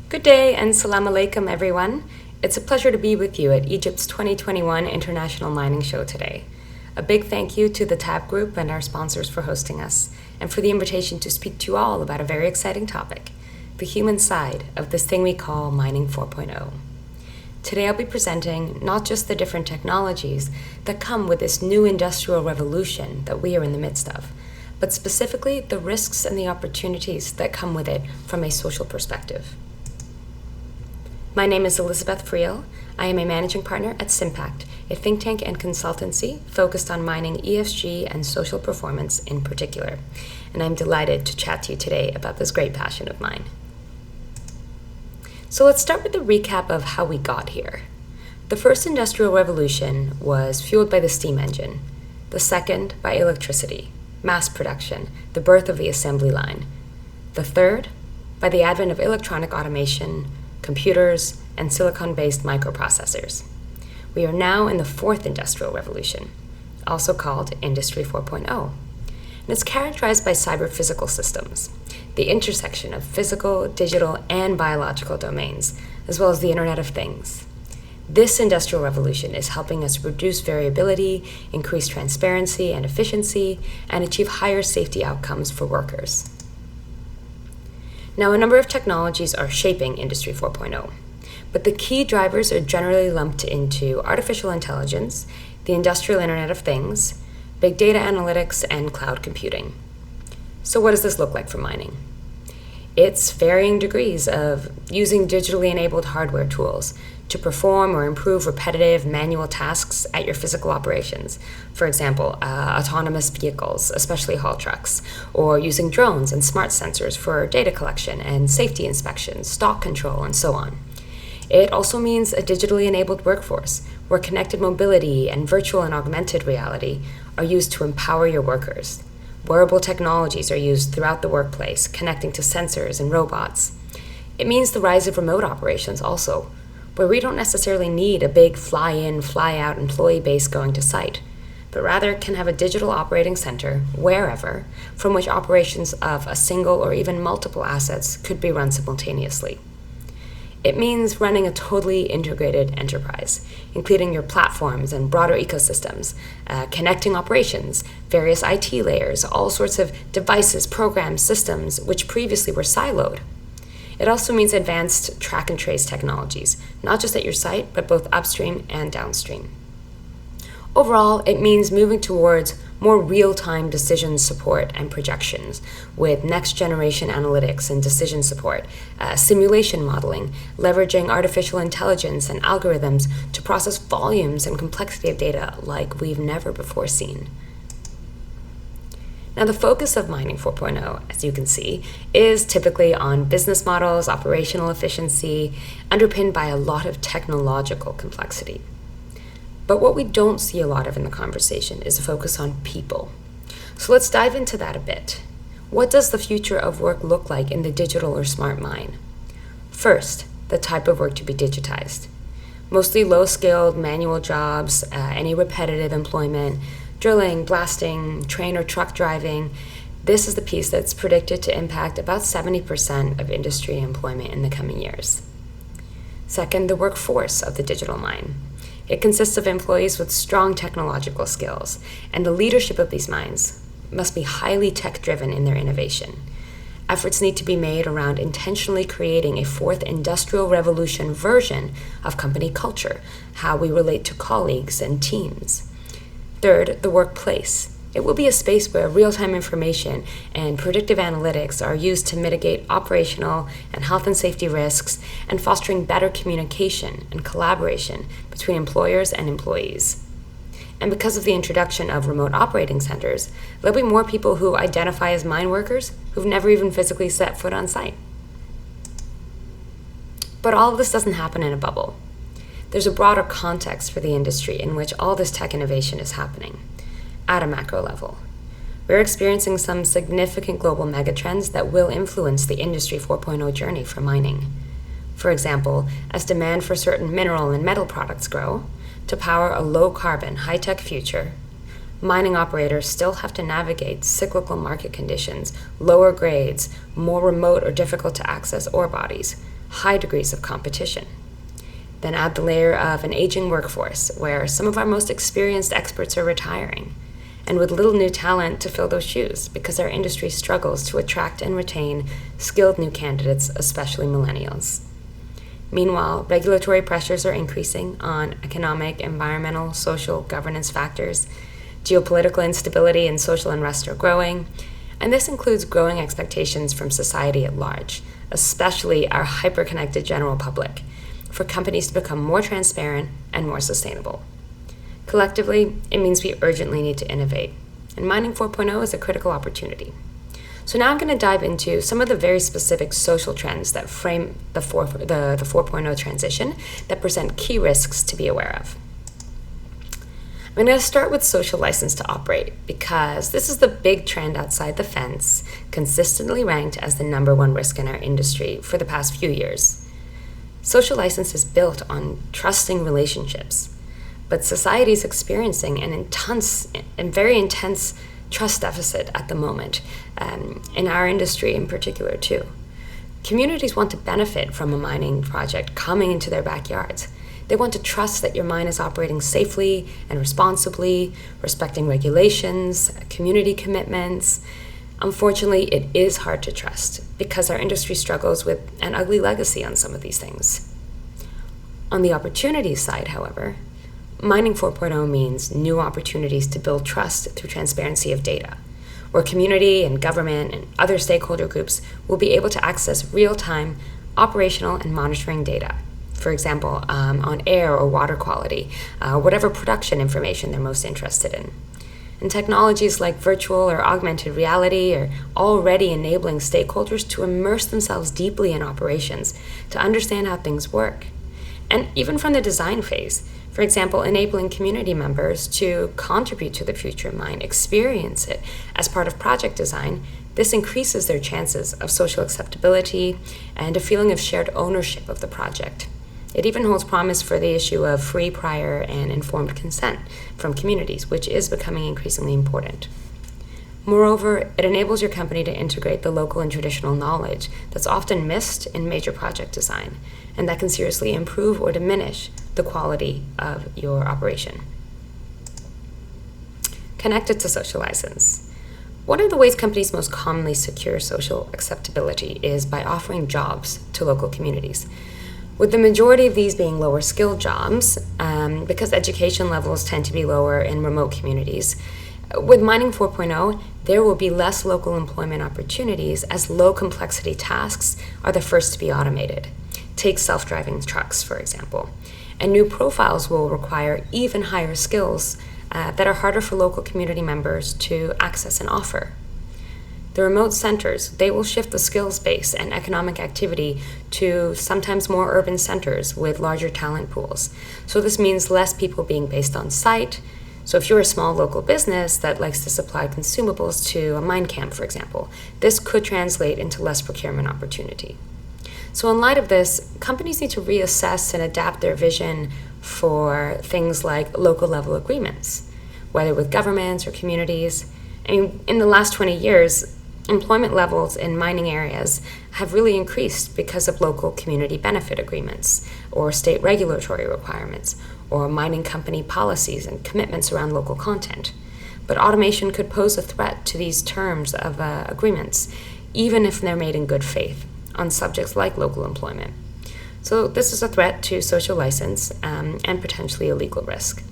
Good day and salam alaikum, everyone. It's a pleasure to be with you at Egypt's 2021 International Mining Show today. A big thank you to the TAB Group and our sponsors for hosting us, and for the invitation to speak to you all about a very exciting topic, the human side of this thing we call Mining 4.0. Today I'll be presenting not just the different technologies that come with this new industrial revolution that we are in the midst of, but specifically the risks and the opportunities that come with it from a social perspective. My name is Elizabeth Freele. I am a managing partner at Simpact, a think tank and consultancy focused on mining ESG and social performance in particular, and I'm delighted to chat to you today about this great passion of mine. So let's start with a recap of how we got here. The first industrial revolution was fueled by the steam engine, the second by electricity, mass production, the birth of the assembly line, the third by the advent of electronic automation, computers, and silicon-based microprocessors. We are now in the fourth industrial revolution, also called Industry 4.0. And it's characterized by cyber-physical systems, the intersection of physical, digital, and biological domains, as well as the Internet of Things. This industrial revolution is helping us reduce variability, increase transparency and efficiency, and achieve higher safety outcomes for workers. Now, a number of technologies are shaping Industry 4.0, but the key drivers are generally lumped into artificial intelligence, the industrial Internet of Things, big data analytics, and cloud computing. So what does this look like for mining? It's varying degrees of using digitally enabled hardware tools to perform or improve repetitive manual tasks at your physical operations. For example, autonomous vehicles, especially haul trucks, or using drones and smart sensors for data collection and safety inspections, stock control, and so on. It also means a digitally enabled workforce where connected mobility and virtual and augmented reality are used to empower your workers. Wearable technologies are used throughout the workplace, connecting to sensors and robots. It means the rise of remote operations also, where we don't necessarily need a big fly-in, fly-out employee base going to site, but rather can have a digital operating center wherever, from which operations of a single or even multiple assets could be run simultaneously. It means running a totally integrated enterprise, including your platforms and broader ecosystems, connecting operations, various IT layers, all sorts of devices, programs, systems, which previously were siloed. It also means advanced track and trace technologies, not just at your site, but both upstream and downstream. Overall, it means moving towards more real-time decision support and projections with next-generation analytics and decision support, simulation modeling, leveraging artificial intelligence and algorithms to process volumes and complexity of data like we've never before seen. Now, the focus of Mining 4.0, as you can see, is typically on business models, operational efficiency, underpinned by a lot of technological complexity. But what we don't see a lot of in the conversation is a focus on people. So let's dive into that a bit. What does the future of work look like in the digital or smart mine? First, the type of work to be digitized. Mostly low-skilled manual jobs, any repetitive employment, drilling, blasting, train or truck driving. This is the piece that's predicted to impact about 70% of industry employment in the coming years. Second, the workforce of the digital mine. It consists of employees with strong technological skills, and the leadership of these mines must be highly tech-driven in their innovation. Efforts need to be made around intentionally creating a fourth industrial revolution version of company culture, how we relate to colleagues and teams. Third, the workplace. It will be a space where real-time information and predictive analytics are used to mitigate operational and health and safety risks and fostering better communication and collaboration between employers and employees. And because of the introduction of remote operating centers, there'll be more people who identify as mine workers who've never even physically set foot on site. But all of this doesn't happen in a bubble. There's a broader context for the industry in which all this tech innovation is happening. At a macro level, we're experiencing some significant global megatrends that will influence the Industry 4.0 journey for mining. For example, as demand for certain mineral and metal products grow, to power a low-carbon, high-tech future, mining operators still have to navigate cyclical market conditions, lower grades, more remote or difficult to access ore bodies, high degrees of competition. Then add the layer of an aging workforce, where some of our most experienced experts are retiring, and with little new talent to fill those shoes because our industry struggles to attract and retain skilled new candidates, especially millennials. Meanwhile, regulatory pressures are increasing on economic, environmental, social, governance factors. Geopolitical instability and social unrest are growing, and this includes growing expectations from society at large, especially our hyper-connected general public, for companies to become more transparent and more sustainable. Collectively, it means we urgently need to innovate, and Mining 4.0 is a critical opportunity. So now I'm going to dive into some of the very specific social trends that frame the 4.0 transition that present key risks to be aware of. I'm going to start with social license to operate because this is the big trend outside the fence, consistently ranked as the #1 risk in our industry for the past few years. Social license is built on trusting relationships, but society is experiencing an intense and very intense trust deficit at the moment, in our industry in particular too. Communities want to benefit from a mining project coming into their backyards. They want to trust that your mine is operating safely and responsibly, respecting regulations, community commitments. Unfortunately, it is hard to trust because our industry struggles with an ugly legacy on some of these things. On the opportunities side, however, Mining 4.0 means new opportunities to build trust through transparency of data, where community and government and other stakeholder groups will be able to access real-time operational and monitoring data. For example, on air or water quality, whatever production information they're most interested in. And technologies like virtual or augmented reality are already enabling stakeholders to immerse themselves deeply in operations to understand how things work. And even from the design phase, for example, enabling community members to contribute to the future mine, experience it as part of project design, this increases their chances of social acceptability and a feeling of shared ownership of the project. It even holds promise for the issue of free, prior, and informed consent from communities, which is becoming increasingly important. Moreover, it enables your company to integrate the local and traditional knowledge that's often missed in major project design, and that can seriously improve or diminish the quality of your operation. Connected to social license. One of the ways companies most commonly secure social acceptability is by offering jobs to local communities, with the majority of these being lower skilled jobs, because education levels tend to be lower in remote communities. With Mining 4.0, there will be less local employment opportunities as low complexity tasks are the first to be automated. Take self-driving trucks, for example. And new profiles will require even higher skills that are harder for local community members to access and offer. The remote centers, they will shift the skills base and economic activity to sometimes more urban centers with larger talent pools. So this means less people being based on site. So if you're a small local business that likes to supply consumables to a mine camp, for example, this could translate into less procurement opportunity. So in light of this, companies need to reassess and adapt their vision for things like local level agreements, whether with governments or communities. I mean, in the last 20 years, employment levels in mining areas have really increased because of local community benefit agreements or state regulatory requirements or mining company policies and commitments around local content. But automation could pose a threat to these terms of agreements, even if they're made in good faith on subjects like local employment. So this is a threat to social license and potentially a legal risk.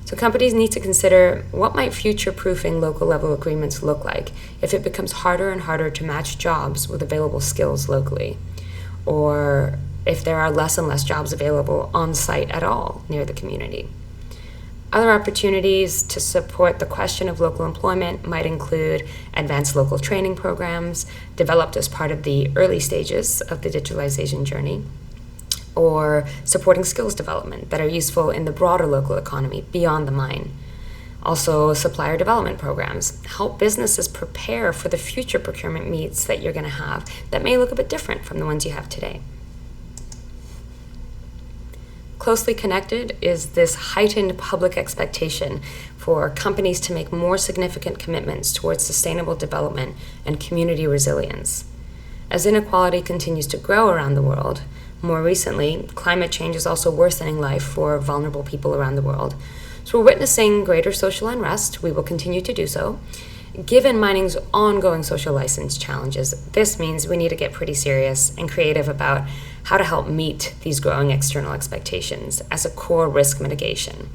So companies need to consider what might future-proofing local level agreements look like if it becomes harder and harder to match jobs with available skills locally, or if there are less and less jobs available on site at all near the community. Other opportunities to support the question of local employment might include advanced local training programs developed as part of the early stages of the digitalization journey, or supporting skills development that are useful in the broader local economy beyond the mine. Also, supplier development programs help businesses prepare for the future procurement needs that you're going to have that may look a bit different from the ones you have today. Closely connected is this heightened public expectation for companies to make more significant commitments towards sustainable development and community resilience. As inequality continues to grow around the world, More recently, climate change is also worsening life for vulnerable people around the world. So we're witnessing greater social unrest. We will continue to do so. Given mining's ongoing social license challenges, this means we need to get pretty serious and creative about how to help meet these growing external expectations as a core risk mitigation.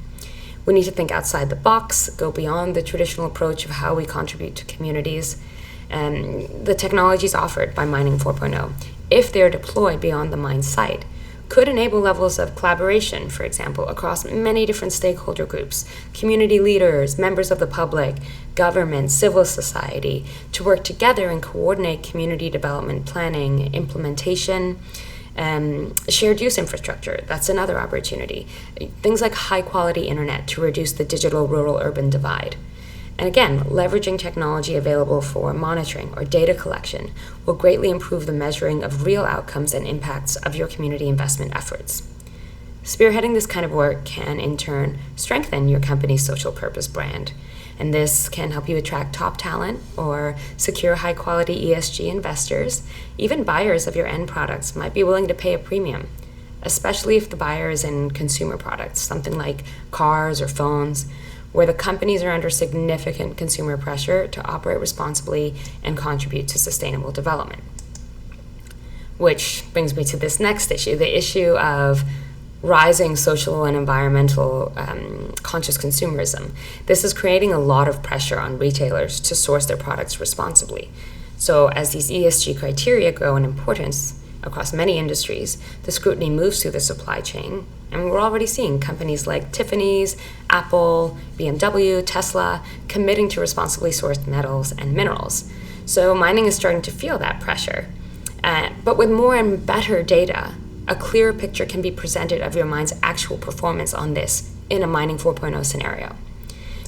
We need to think outside the box, go beyond the traditional approach of how we contribute to communities. The technologies offered by Mining 4.0, if they're deployed beyond the mine site, could enable levels of collaboration, for example, across many different stakeholder groups, community leaders, members of the public, government, civil society, to work together and coordinate community development planning, implementation, shared use infrastructure. That's another opportunity. Things like high quality internet to reduce the digital rural-urban divide. And again, leveraging technology available for monitoring or data collection will greatly improve the measuring of real outcomes and impacts of your community investment efforts. Spearheading this kind of work can, in turn, strengthen your company's social purpose brand. And this can help you attract top talent or secure high-quality ESG investors. Even buyers of your end products might be willing to pay a premium, especially if the buyer is in consumer products, something like cars or phones, where the companies are under significant consumer pressure to operate responsibly and contribute to sustainable development. Which brings me to this next issue, the issue of rising social and environmental conscious consumerism. This is creating a lot of pressure on retailers to source their products responsibly. So as these ESG criteria grow in importance across many industries, the scrutiny moves through the supply chain, and we're already seeing companies like Tiffany's, Apple, BMW, Tesla committing to responsibly sourced metals and minerals. So mining is starting to feel that pressure. But with more and better data, a clearer picture can be presented of your mine's actual performance on this in a Mining 4.0 scenario.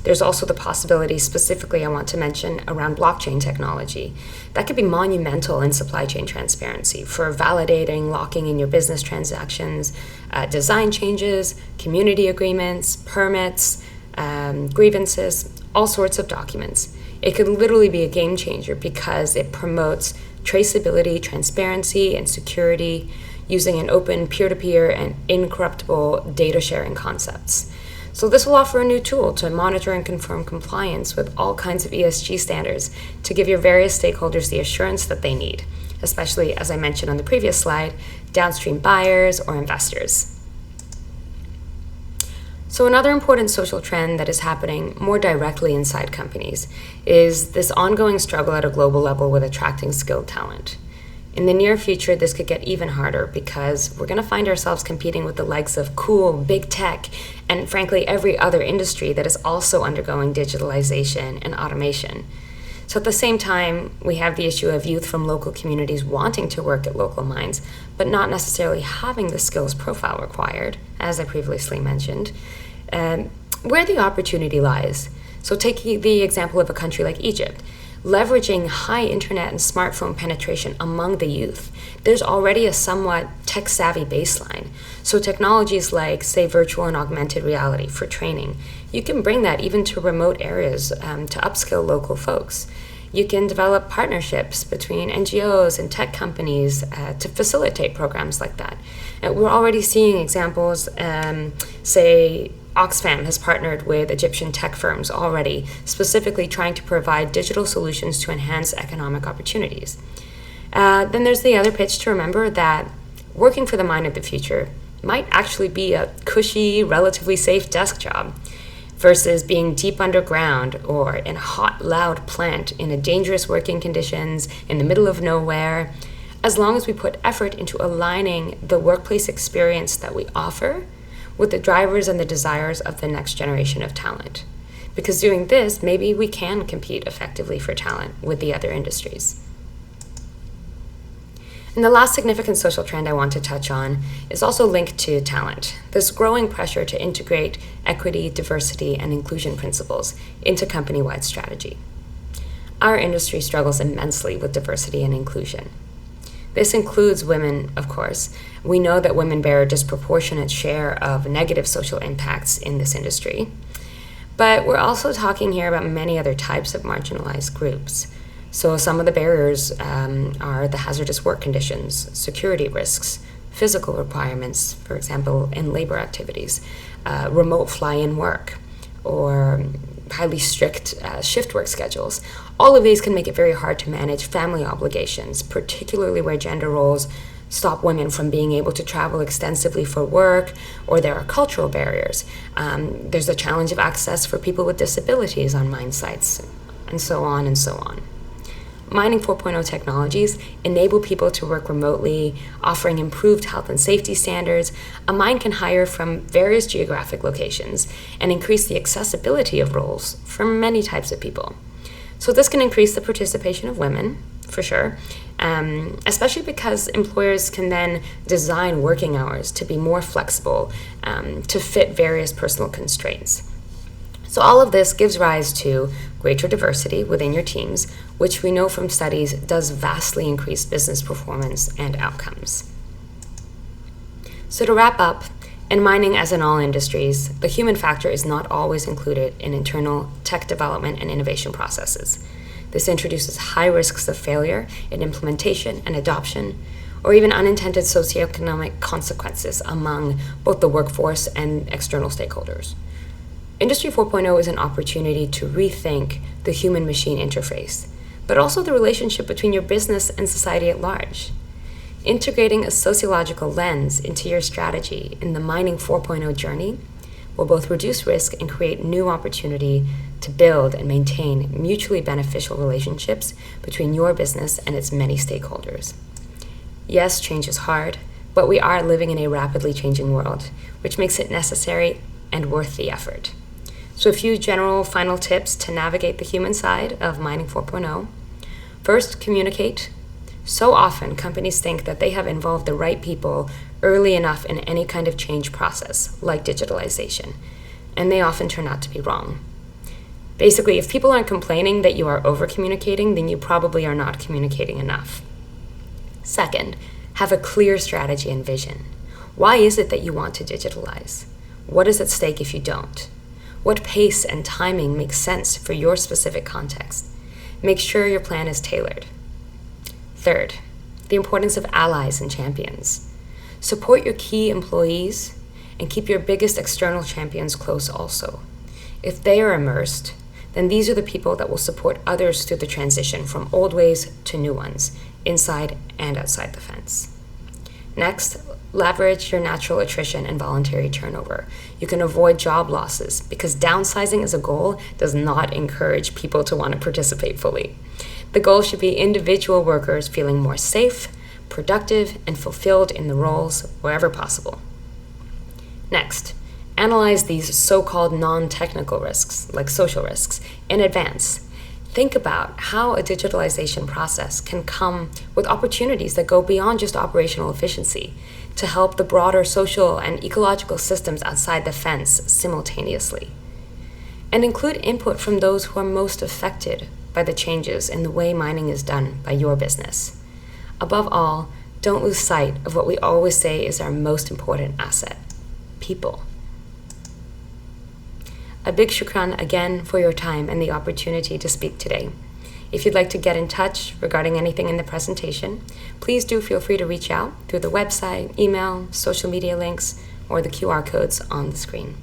There's also the possibility, specifically I want to mention, around blockchain technology. That could be monumental in supply chain transparency for validating, locking in your business transactions, design changes, community agreements, permits, grievances, all sorts of documents. It could literally be a game changer because it promotes traceability, transparency, and security using an open peer-to-peer and incorruptible data sharing concepts. So this will offer a new tool to monitor and confirm compliance with all kinds of ESG standards to give your various stakeholders the assurance that they need, especially, as I mentioned on the previous slide, downstream buyers or investors. So another important social trend that is happening more directly inside companies is this ongoing struggle at a global level with attracting skilled talent. In the near future, this could get even harder because we're going to find ourselves competing with the likes of cool, big tech, and frankly, every other industry that is also undergoing digitalization and automation. So at the same time, we have the issue of youth from local communities wanting to work at local mines, but not necessarily having the skills profile required, as I previously mentioned. Where the opportunity lies. So take the example of a country like Egypt. Leveraging high internet and smartphone penetration among the youth, there's already a somewhat tech-savvy baseline. So technologies like, say, virtual and augmented reality for training, you can bring that even to remote areas to upskill local folks. You can develop partnerships between NGOs and tech companies to facilitate programs like that. And we're already seeing examples, say, Oxfam has partnered with Egyptian tech firms already, specifically trying to provide digital solutions to enhance economic opportunities. Then there's the other pitch to remember that working for the mine of the future might actually be a cushy, relatively safe desk job versus being deep underground or in a hot, loud plant in a dangerous working conditions in the middle of nowhere, as long as we put effort into aligning the workplace experience that we offer with the drivers and the desires of the next generation of talent. Because doing this, maybe we can compete effectively for talent with the other industries. And the last significant social trend I want to touch on is also linked to talent. This growing pressure to integrate equity, diversity, and inclusion principles into company-wide strategy. Our industry struggles immensely with diversity and inclusion. This includes women, of course. We know that women bear a disproportionate share of negative social impacts in this industry. But we're also talking here about many other types of marginalized groups. So some of the barriers are the hazardous work conditions, security risks, physical requirements, for example, in labor activities, remote fly-in work, or highly strict shift work schedules. All of these can make it very hard to manage family obligations, particularly where gender roles stop women from being able to travel extensively for work, or there are cultural barriers. There's the challenge of access for people with disabilities on mine sites, and so on and so on. Mining 4.0 technologies enable people to work remotely, offering improved health and safety standards. A mine can hire from various geographic locations and increase the accessibility of roles for many types of people. So this can increase the participation of women, for sure, especially because employers can then design working hours to be more flexible, to fit various personal constraints. So all of this gives rise to greater diversity within your teams, which we know from studies does vastly increase business performance and outcomes. So to wrap up, in mining as in all industries, the human factor is not always included in internal tech development and innovation processes. This introduces high risks of failure in implementation and adoption, or even unintended socioeconomic consequences among both the workforce and external stakeholders. Industry 4.0 is an opportunity to rethink the human-machine interface, but also the relationship between your business and society at large. Integrating a sociological lens into your strategy in the Mining 4.0 journey will both reduce risk and create new opportunity to build and maintain mutually beneficial relationships between your business and its many stakeholders. Yes, change is hard, but we are living in a rapidly changing world, which makes it necessary and worth the effort. So a few general final tips to navigate the human side of Mining 4.0. First, communicate. So often, companies think that they have involved the right people early enough in any kind of change process, like digitalization, and they often turn out to be wrong. Basically, if people aren't complaining that you are over-communicating, then you probably are not communicating enough. Second, have a clear strategy and vision. Why is it that you want to digitalize? What is at stake if you don't? What pace and timing makes sense for your specific context? Make sure your plan is tailored. Third, the importance of allies and champions. Support your key employees and keep your biggest external champions close also. If they are immersed, then these are the people that will support others through the transition from old ways to new ones, inside and outside the fence. Next, leverage your natural attrition and voluntary turnover. You can avoid job losses because downsizing as a goal does not encourage people to want to participate fully. The goal should be individual workers feeling more safe, productive, and fulfilled in the roles wherever possible. Next, analyze these so-called non-technical risks, like social risks, in advance. Think about how a digitalization process can come with opportunities that go beyond just operational efficiency to help the broader social and ecological systems outside the fence simultaneously. And include input from those who are most affected by the changes in the way mining is done by your business. Above all, don't lose sight of what we always say is our most important asset: people. A big shukran again for your time and the opportunity to speak today. If you'd like to get in touch regarding anything in the presentation, please do feel free to reach out through the website, email, social media links, or the QR codes on the screen.